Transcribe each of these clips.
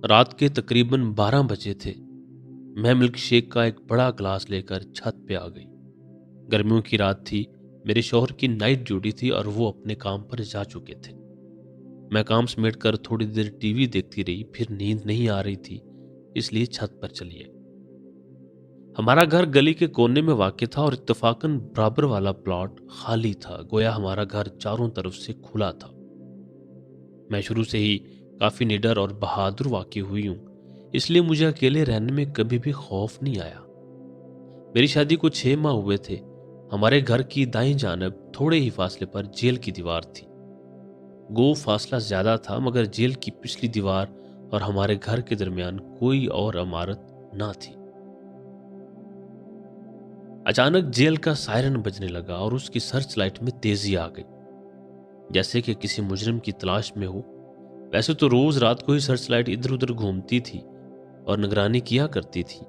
رات کے تقریباً 12 بجے تھے۔ میں ملک شیک کا ایک بڑا گلاس لے کر چھت پہ آ گئی۔ گرمیوں کی رات تھی، میرے شوہر کی نائٹ ڈیوٹی تھی اور وہ اپنے کام پر جا چکے تھے۔ میں کام سمیٹ کر تھوڑی دیر ٹی وی دیکھتی رہی، پھر نیند نہیں آ رہی تھی، اس لیے چھت پر چلی آئی۔ ہمارا گھر گلی کے کونے میں واقع تھا اور اتفاقاً برابر والا پلاٹ خالی تھا، گویا ہمارا گھر چاروں طرف سے کھلا تھا۔ میں شروع سے ہی کافی نڈر اور بہادر واقع ہوئی ہوں، اس لیے مجھے اکیلے رہنے میں کبھی بھی خوف نہیں آیا۔ میری شادی کو 6 ماہ ہوئے تھے۔ ہمارے گھر کی دائیں جانب تھوڑے ہی فاصلے پر جیل کی دیوار تھی۔ گو فاصلہ زیادہ تھا، مگر جیل کی پچھلی دیوار اور ہمارے گھر کے درمیان کوئی اور عمارت نہ تھی۔ اچانک جیل کا سائرن بجنے لگا اور اس کی سرچ لائٹ میں تیزی آ گئی، جیسے کہ کسی مجرم کی تلاش میں ہو۔ ویسے تو روز رات کو ہی سرچ لائٹ ادھر ادھر گھومتی تھی اور نگرانی کیا کرتی تھی،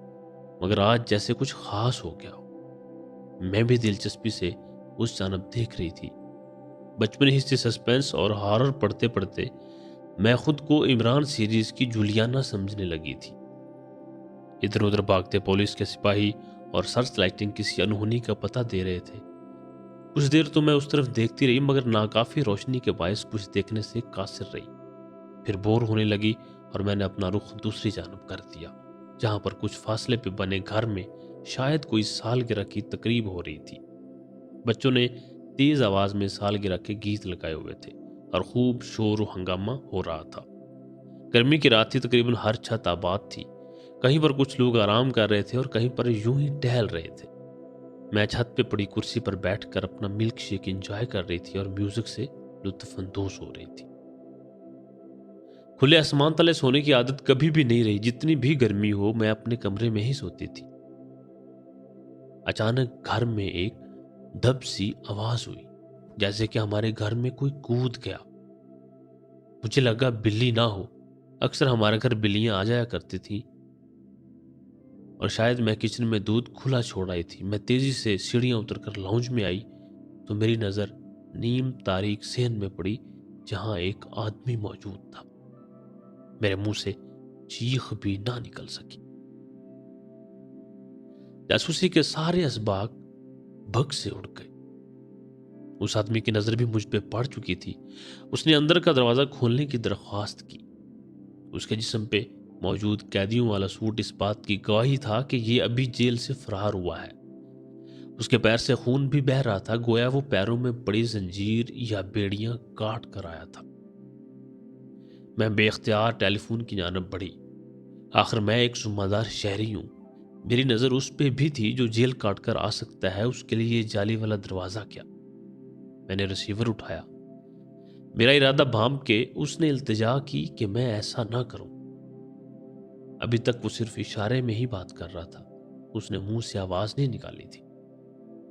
مگر آج جیسے کچھ خاص ہو گیا ہو۔ میں بھی دلچسپی سے اس جانب دیکھ رہی تھی۔ بچپن ہی سے سسپینس اور ہارر پڑھتے پڑھتے میں خود کو عمران سیریز کی جولیانا سمجھنے لگی تھی۔ ادھر ادھر بھاگتے پولیس کے سپاہی اور سرچ لائٹنگ کسی انہونی کا پتہ دے رہے تھے۔ کچھ دیر تو میں اس طرف دیکھتی رہی، مگر ناکافی روشنی کے باعث کچھ دیکھنے سے قاصر رہی۔ پھر بور ہونے لگی اور میں نے اپنا رخ دوسری جانب کر دیا، جہاں پر کچھ فاصلے پہ بنے گھر میں شاید کوئی سالگرہ کی تقریب ہو رہی تھی۔ بچوں نے تیز آواز میں سالگرہ کے گیت لگائے ہوئے تھے اور خوب شور و ہنگامہ ہو رہا تھا۔ گرمی کی رات تھی، تقریباً ہر چھت آباد تھی۔ کہیں پر کچھ لوگ آرام کر رہے تھے اور کہیں پر یوں ہی ٹہل رہے تھے۔ میں چھت پہ پڑی کرسی پر بیٹھ کر اپنا ملک شیک انجوائے کر رہی تھی اور میوزک سے لطف اندوز ہو رہی تھی۔ کھلے آسمان تلے سونے کی عادت کبھی بھی نہیں رہی، جتنی بھی گرمی ہو میں اپنے کمرے میں ہی سوتی تھی۔ اچانک گھر میں ایک دب سی آواز ہوئی، جیسے کہ ہمارے گھر میں کوئی کود گیا۔ مجھے لگا بلی نہ ہو، اکثر ہمارے گھر بلیاں آ جایا کرتی تھیں، اور شاید میں کچن میں دودھ کھلا چھوڑ آئی تھی۔ میں تیزی سے سیڑھیاں اتر کر لاؤنج میں آئی تو میری نظر نیم تاریک صحن میں پڑی، جہاں ایک آدمی موجود تھا۔ میرے منہ سے چیخ بھی نہ نکل سکی۔ جاسوسی کے سارے اسباق بھگ سے اڑ گئے۔ اس آدمی کی نظر بھی مجھ پہ پڑ چکی تھی۔ اس نے اندر کا دروازہ کھولنے کی درخواست کی۔ اس کے جسم پہ موجود قیدیوں والا سوٹ اس بات کی گواہی تھا کہ یہ ابھی جیل سے فرار ہوا ہے۔ اس کے پیر سے خون بھی بہہ رہا تھا، گویا وہ پیروں میں بڑی زنجیر یا بیڑیاں کاٹ کر آیا تھا۔ میں بے اختیار ٹیلی فون کی جانب بڑھی۔ آخر میں ایک ذمہ دار شہری ہوں، میری نظر اس پہ بھی تھی جو جیل کاٹ کر آ سکتا ہے، اس کے لیے یہ جالی والا دروازہ کیا؟ میں نے ریسیور اٹھایا۔ میرا ارادہ بھانپ کے اس نے التجا کی کہ میں ایسا نہ کروں۔ ابھی تک وہ صرف اشارے میں ہی بات کر رہا تھا، اس نے منہ سے آواز نہیں نکالی تھی۔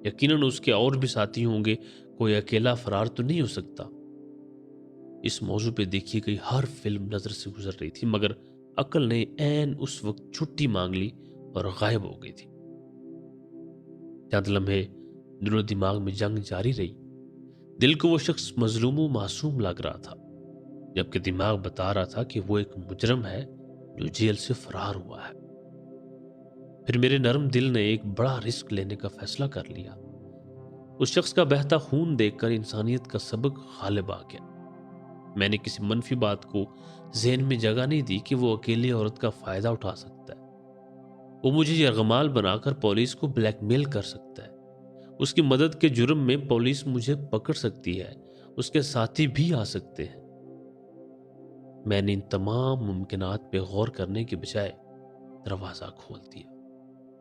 یقیناً اس کے اور بھی ساتھی ہوں گے، کوئی اکیلا فرار تو نہیں ہو سکتا۔ اس موضوع پہ دیکھی گئی ہر فلم نظر سے گزر رہی تھی، مگر عقل نے عین اس وقت چھٹی مانگ لی اور غائب ہو گئی تھی۔ چند لمحے دل و دماغ میں جنگ جاری رہی۔ دل کو وہ شخص مظلوم و معصوم لگ رہا تھا، جبکہ دماغ بتا رہا تھا کہ وہ ایک مجرم ہے جو جیل سے فرار ہوا ہے۔ پھر میرے نرم دل نے ایک بڑا رسک لینے کا فیصلہ کر لیا۔ اس شخص کا بہتا خون دیکھ کر انسانیت کا سبق غالب آ گیا۔ میں نے کسی منفی بات کو ذہن میں جگہ نہیں دی کہ وہ اکیلی عورت کا فائدہ اٹھا سکتا ہے۔ وہ مجھے یرغمال بنا کر پولیس کو بلیک میل کر سکتا ہے۔ اس کی مدد کے جرم میں پولیس مجھے پکڑ سکتی ہے، اس کے ساتھی بھی آ سکتے ہیں۔ میں نے ان تمام ممکنات پہ غور کرنے کے بجائے دروازہ کھول دیا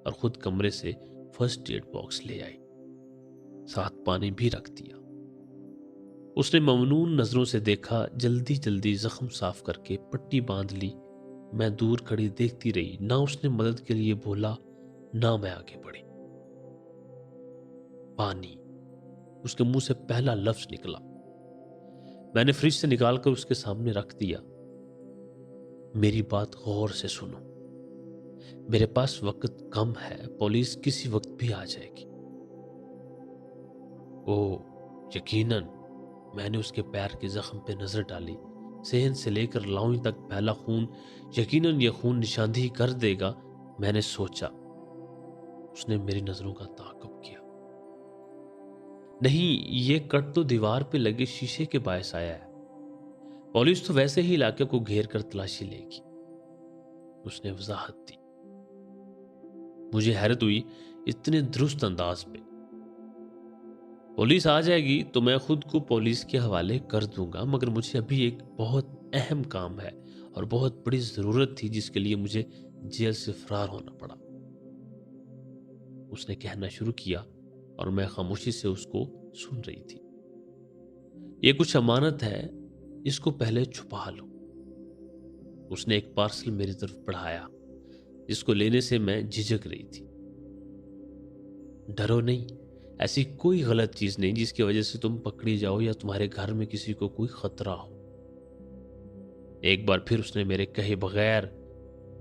اور خود کمرے سے فرسٹ ایڈ باکس لے آئی، ساتھ پانی بھی رکھ دیا۔ اس نے ممنون نظروں سے دیکھا، جلدی جلدی زخم صاف کر کے پٹی باندھ لی۔ میں دور کھڑی دیکھتی رہی، نہ اس نے مدد کے لیے بولا نہ میں آگے بڑھی۔ پانی، اس کے منہ سے پہلا لفظ نکلا۔ میں نے فریج سے نکال کر اس کے سامنے رکھ دیا۔ میری بات غور سے سنو، میرے پاس وقت کم ہے، پولیس کسی وقت بھی آ جائے گی۔ او یقیناً، میں نے اس کے پیر کے زخم پہ نظر ڈالی۔ صحن سے لے کر لاؤنج تک پھیلا خون یقیناً یہ خون نشاندہی کر دے گا، میں نے سوچا۔ اس نے میری نظروں کا تعاقب کیا۔ نہیں، یہ کٹ تو دیوار پہ لگے شیشے کے باعث آیا ہے۔ پولیس تو ویسے ہی علاقے کو گھیر کر تلاشی لے گی، اس نے وضاحت دی۔ مجھے حیرت ہوئی اتنے درست انداز پہ۔ پولیس آ جائے گی تو میں خود کو پولیس کے حوالے کر دوں گا، مگر مجھے ابھی ایک بہت اہم کام ہے اور بہت بڑی ضرورت تھی جس کے لیے مجھے جیل سے فرار ہونا پڑا، اس نے کہنا شروع کیا اور میں خاموشی سے اس کو سن رہی تھی۔ یہ کچھ امانت ہے، اس کو پہلے چھپا لو۔ اس نے ایک پارسل میری طرف بڑھایا جس کو لینے سے میں جھجک رہی تھی۔ ڈرو نہیں، ایسی کوئی غلط چیز نہیں جس کی وجہ سے تم پکڑی جاؤ یا تمہارے گھر میں کسی کو کوئی خطرہ ہو۔ ایک بار پھر اس نے میرے کہے بغیر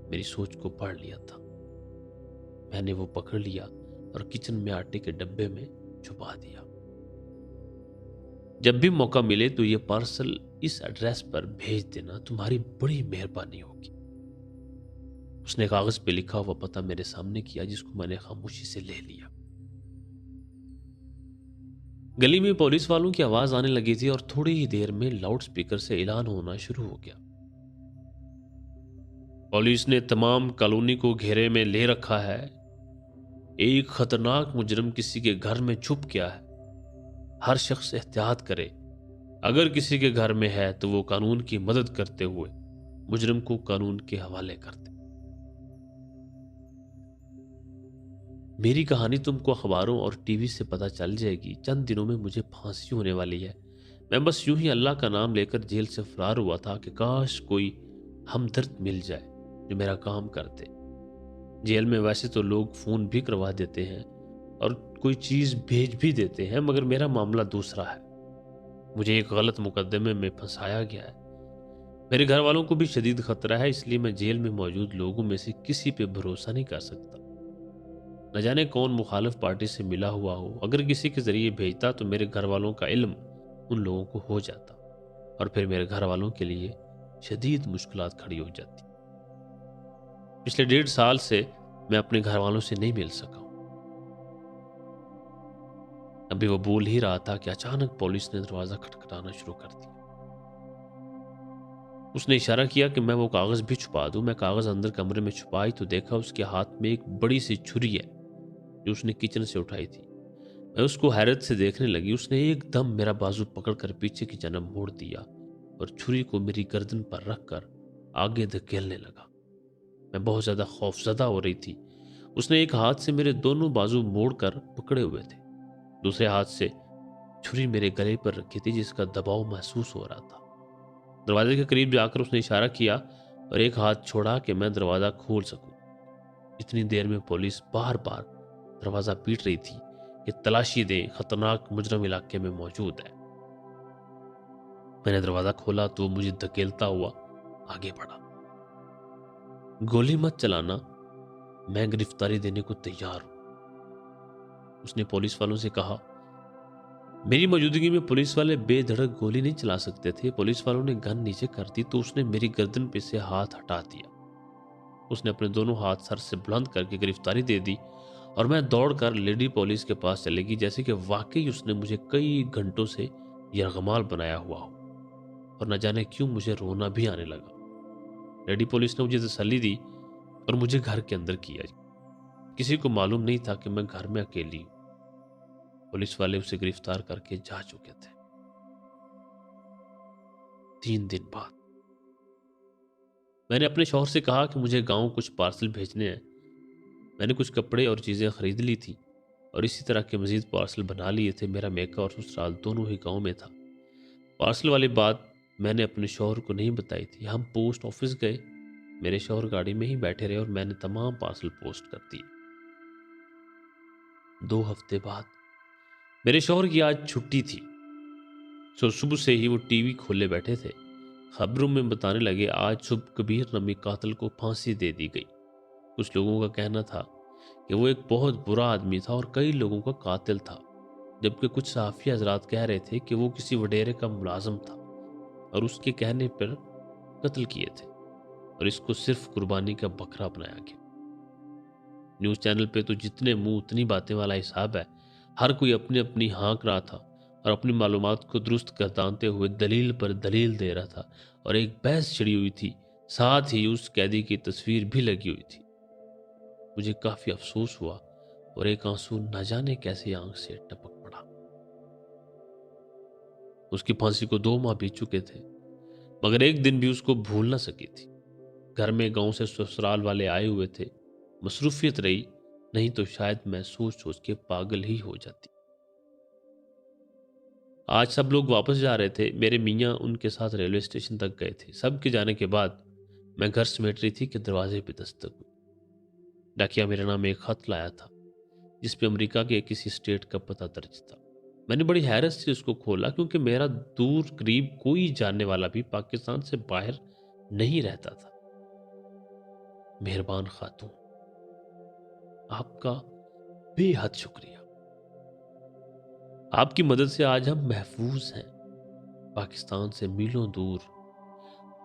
میری سوچ کو پڑھ لیا تھا۔ میں نے وہ پکڑ لیا اور کچن میں آٹے کے ڈبے میں چھپا دیا۔ جب بھی موقع ملے تو یہ پارسل اس ایڈریس پر بھیج دینا، تمہاری بڑی مہربانی ہوگی۔ اس نے کاغذ پہ لکھا ہوا پتہ میرے سامنے کیا جس کو میں نے خاموشی سے لے لیا۔ گلی میں پولیس والوں کی آواز آنے لگی تھی اور تھوڑی ہی دیر میں لاؤڈ سپیکر سے اعلان ہونا شروع ہو گیا۔ پولیس نے تمام کالونی کو گھیرے میں لے رکھا ہے۔ ایک خطرناک مجرم کسی کے گھر میں چھپ گیا ہے۔ ہر شخص احتیاط کرے۔ اگر کسی کے گھر میں ہے تو وہ قانون کی مدد کرتے ہوئے مجرم کو قانون کے حوالے کر دے۔ میری کہانی تم کو اخباروں اور ٹی وی سے پتہ چل جائے گی۔ چند دنوں میں مجھے پھانسی ہونے والی ہے۔ میں بس یوں ہی اللہ کا نام لے کر جیل سے فرار ہوا تھا کہ کاش کوئی ہمدرد مل جائے جو میرا کام کرتے۔ جیل میں ویسے تو لوگ فون بھی کروا دیتے ہیں اور کوئی چیز بھیج بھی دیتے ہیں، مگر میرا معاملہ دوسرا ہے۔ مجھے ایک غلط مقدمے میں پھنسایا گیا ہے۔ میرے گھر والوں کو بھی شدید خطرہ ہے، اس لیے میں جیل میں موجود لوگوں میں سے کسی پہ بھروسہ نہیں کر سکتا۔ نہ جانے کون مخالف پارٹی سے ملا ہوا ہو۔ اگر کسی کے ذریعے بھیجتا تو میرے گھر والوں کا علم ان لوگوں کو ہو جاتا اور پھر میرے گھر والوں کے لیے شدید مشکلات کھڑی ہو جاتی۔ پچھلے 1.5 سال سے میں اپنے گھر والوں سے نہیں مل سکا ہوں۔ ابھی وہ بول ہی رہا تھا کہ اچانک پولیس نے دروازہ کھٹکھٹانا شروع کر دیا۔ اس نے اشارہ کیا کہ میں وہ کاغذ بھی چھپا دوں۔ میں کاغذ اندر کمرے میں چھپائی تو دیکھا اس کے ہاتھ میں ایک بڑی سی چھری ہے جو اس نے کچن سے اٹھائی تھی۔ میں اس کو حیرت سے دیکھنے لگی۔ اس نے ایک دم میرا بازو پکڑ کر پیچھے کی جانب موڑ دیا اور چھری کو میری گردن پر رکھ کر آگے دھکیلنے لگا۔ میں بہت زیادہ خوفزدہ ہو رہی تھی۔ اس نے ایک ہاتھ سے میرے دونوں بازو موڑ کر پکڑے ہوئے تھے، دوسرے ہاتھ سے چھری میرے گلے پر رکھی تھی جس کا دباؤ محسوس ہو رہا تھا۔ دروازے کے قریب جا کر اس نے اشارہ کیا اور ایک ہاتھ چھوڑا کہ میں دروازہ کھول سکوں۔ اتنی دیر میں پولیس بار بار دروازہ پیٹ رہی تھی کہ تلاشی دیں، خطرناک مجرم علاقے میں موجود ہے۔ میں نے دروازہ کھولا تو وہ مجھے دھکیلتا ہوا آگے بڑھا۔ گولی مت چلانا، میں گرفتاری دینے کو تیار ہوں، اس نے پولیس والوں سے کہا۔ میری موجودگی میں پولیس والے بے دھڑک گولی نہیں چلا سکتے تھے۔ پولیس والوں نے گن نیچے کر دی تو اس نے میری گردن پہ سے ہاتھ ہٹا دیا۔ اس نے اپنے دونوں ہاتھ سر سے بلند کر کے گرفتاری دے دی اور میں دوڑ کر لیڈی پولیس کے پاس چلے گی، جیسے کہ واقعی اس نے مجھے کئی گھنٹوں سے یرغمال بنایا ہوا ہو، اور نہ جانے کیوں مجھے رونا بھی آنے لگا۔ لیڈی پولیس نے مجھے تسلی دی اور مجھے گھر کے اندر کیا۔ کسی کو معلوم نہیں تھا کہ میں گھر میں اکیلی ہوں۔ پولیس والے اسے گرفتار کر کے جا چکے تھے۔ 3 دن بعد میں نے اپنے شوہر سے کہا کہ مجھے گاؤں کچھ پارسل بھیجنے ہیں۔ میں نے کچھ کپڑے اور چیزیں خرید لی تھی اور اسی طرح کے مزید پارسل بنا لیے تھے۔ میرا میکا اور سسرال دونوں ہی گاؤں میں تھا۔ پارسل والی بات میں نے اپنے شوہر کو نہیں بتائی تھی۔ ہم پوسٹ آفس گئے، میرے شوہر گاڑی میں ہی بیٹھے رہے اور میں نے تمام پارسل پوسٹ کر دیے۔ 2 ہفتے بعد میرے شوہر کی آج چھٹی تھی، سو صبح سے ہی وہ ٹی وی کھولے بیٹھے تھے۔ خبروں میں بتانے لگے آج صبح کبیر نامی قاتل کو پھانسی دے دی گئی۔ کچھ لوگوں کا کہنا تھا کہ وہ ایک بہت برا آدمی تھا اور کئی لوگوں کا قاتل تھا، جبکہ کچھ صحافی حضرات کہہ رہے تھے کہ وہ کسی وڈیرے کا ملازم تھا۔ اور اس کے کہنے پر قتل کیے تھے اور اس کو صرف قربانی کا بکرا بنایا گیا۔ نیوز چینل پہ تو جتنے منہ اتنی باتیں والا حساب ہے، ہر کوئی اپنی اپنی ہانک رہا تھا اور اپنی معلومات کو درست گردانتے ہوئے دلیل پر دلیل دے رہا تھا، اور ایک بحث چھڑی ہوئی تھی، ساتھ ہی اس قیدی کی تصویر بھی لگی ہوئی تھی۔ مجھے کافی افسوس ہوا اور ایک آنسو نہ جانے کیسے آنکھ سے ٹپک پڑا۔ اس کی پھانسی کو 2 ماہ بیت چکے تھے، مگر ایک دن بھی اس کو بھول نہ سکی تھی۔ گھر میں گاؤں سے سسرال والے آئے ہوئے تھے، مصروفیت رہی، نہیں تو شاید میں سوچ سوچ کے پاگل ہی ہو جاتی۔ آج سب لوگ واپس جا رہے تھے، میرے میاں ان کے ساتھ ریلوے اسٹیشن تک گئے تھے۔ سب کے جانے کے بعد میں گھر سمیٹ رہی تھی کہ دروازے پہ دستک ہوئی۔ ڈاکیا میرے نام ایک خط لایا تھا جس پہ امریکہ کے کسی اسٹیٹ کا پتہ درج تھا۔ میں نے بڑی حیرت سے اس کو کھولا کیونکہ میرا دور قریب کوئی جاننے والا بھی پاکستان سے باہر نہیں رہتا تھا۔ مہربان خاتون، آپ کا بے حد شکریہ۔ آپ کی مدد سے آج ہم محفوظ ہیں، پاکستان سے میلوں دور،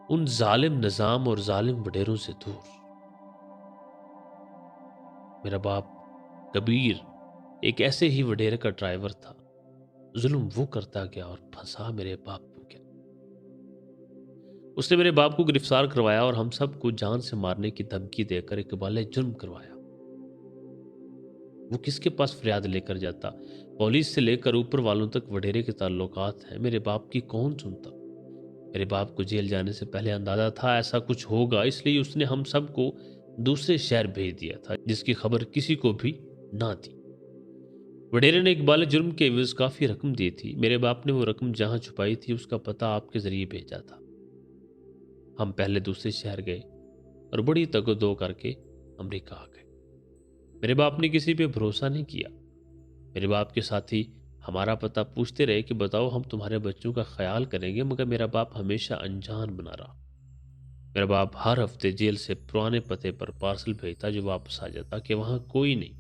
ان ظالم نظام اور ظالم وڈیروں سے دور۔ میرا باپ کبیر ایک ایسے ہی وڈیرے کا ڈرائیور تھا۔ ظلم وہ کرتا گیا اور پھنسا میرے باپ کو گیا۔ اس نے میرے باپ کو گرفتار کروایا اور ہم سب کو جان سے مارنے کی دھمکی دے کر اقبال جرم کروایا۔ وہ کس کے پاس فریاد لے کر جاتا؟ پولیس سے لے کر اوپر والوں تک وڈیرے کے تعلقات ہیں، میرے باپ کی کون سنتا؟ میرے باپ کو جیل جانے سے پہلے اندازہ تھا ایسا کچھ ہوگا، اس لیے اس نے ہم سب کو دوسرے شہر بھیج دیا تھا جس کی خبر کسی کو بھی نہ تھی۔ وڈیرے نے اقبال جرم کے عوض کافی رقم دی تھی۔ میرے باپ نے وہ رقم جہاں چھپائی تھی اس کا پتہ آپ کے ذریعے بھیجا تھا۔ ہم پہلے دوسرے شہر گئے اور بڑی تگ و دو کر کے امریکہ آ گئے۔ میرے باپ نے کسی پہ بھروسہ نہیں کیا۔ میرے باپ کے ساتھی ہمارا پتہ پوچھتے رہے کہ بتاؤ ہم تمہارے بچوں کا خیال کریں گے، مگر میرا باپ ہمیشہ انجان بنا رہا۔ میرا باپ ہر ہفتے جیل سے پرانے پتے پر پارسل بھیجتا جو واپس آ جاتا کہ وہاں کوئی نہیں۔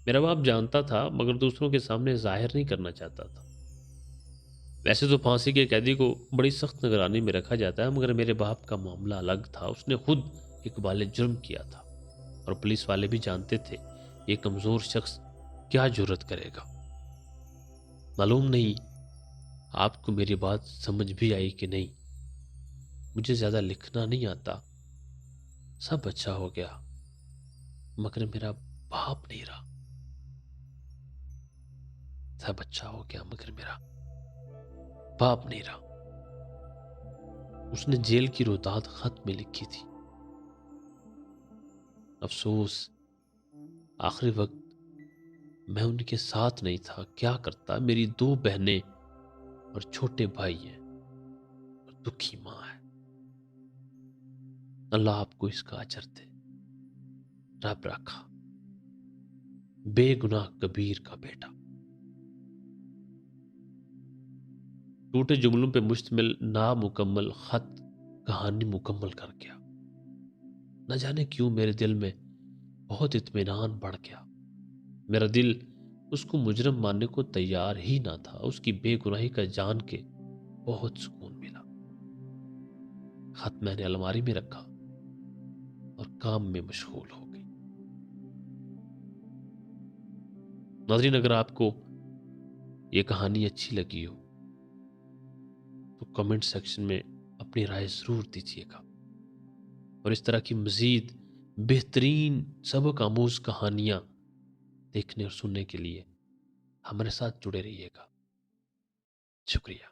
میرا باپ جانتا تھا مگر دوسروں کے سامنے ظاہر نہیں کرنا چاہتا تھا۔ ویسے تو پھانسی کے قیدی کو بڑی سخت نگرانی میں رکھا جاتا ہے، مگر میرے باپ کا معاملہ الگ تھا۔ اس نے خود اقبال جرم کیا تھا اور پولیس والے بھی جانتے تھے یہ کمزور شخص کیا جرات کرے گا۔ معلوم نہیں آپ کو میری بات سمجھ بھی آئی کہ نہیں۔ مجھے زیادہ لکھنا نہیں آتا، سب اچھا ہو گیا مگر میرا باپ نہیں رہا۔ سب اچھا ہو گیا مگر میرا باپ نہیں رہا۔ اس نے جیل کی روتاد خط میں لکھی تھی، افسوس آخری وقت میں ان کے ساتھ نہیں تھا، کیا کرتا، میری 2 بہنیں اور چھوٹے بھائی ہیں اور دکھی ماں ہے۔ اللہ آپ کو اس کا اجر دے۔ رب رکھا، بے گناہ کبیر کا بیٹا۔ ٹوٹے جملوں پہ مشتمل نامکمل خط کہانی مکمل کر گیا۔ نہ جانے کیوں میرے دل میں بہت اطمینان بڑھ گیا۔ میرا دل اس کو مجرم ماننے کو تیار ہی نہ تھا۔ اس کی بے گناہی کا جان کے بہت سکون ملا۔ خط میں نے الماری میں رکھا اور کام میں مشغول ہو گئی۔ ناظرین، اگر آپ کو یہ کہانی اچھی لگی ہو تو کمنٹ سیکشن میں اپنی رائے ضرور دیجیے گا، اور اس طرح کی مزید بہترین سبق آموز کہانیاں دیکھنے اور سننے کے لیے ہمارے ساتھ جڑے رہیے گا۔ شکریہ۔